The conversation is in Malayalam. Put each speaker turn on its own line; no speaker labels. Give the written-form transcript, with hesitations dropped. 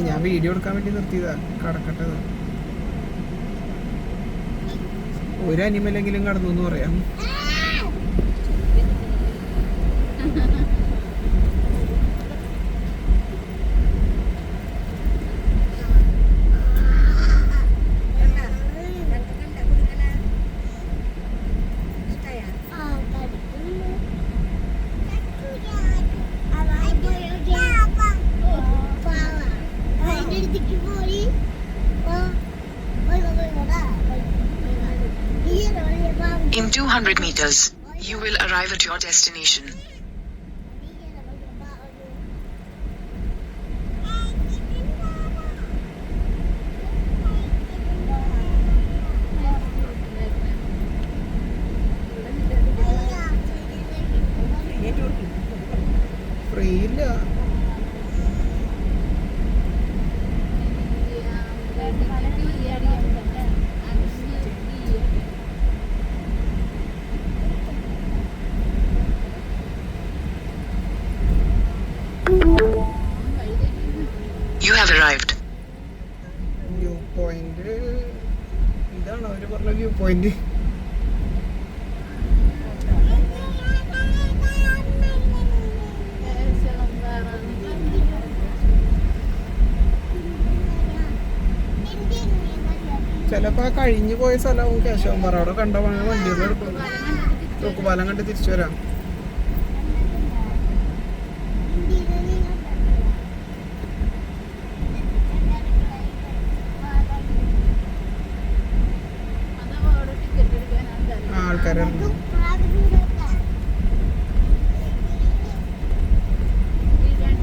ഞാൻ വീഡിയോ എടുക്കാൻ വേണ്ടി നിർത്തിയതാ. കടക്കട്ടത് ഒരു അനിമലെങ്കിലും കടന്നു എന്ന് പറയാം.
In 200 meters, you will arrive at your destination.
Free ഇല്ല.
You have arrived.
View point ഇതാണ് അവര് പറഞ്ഞ വ്യൂ പോയിന്റ്. ചിലപ്പോ കഴിഞ്ഞു പോയ സ്ഥലവും കേശവൻ പാറ. അവിടെ കണ്ട വണ്ടിയൊന്നും എടുക്കും. തൂക്കുപാലം കണ്ട് തിരിച്ചു വരാം. ആൾക്കാരുണ്ട്.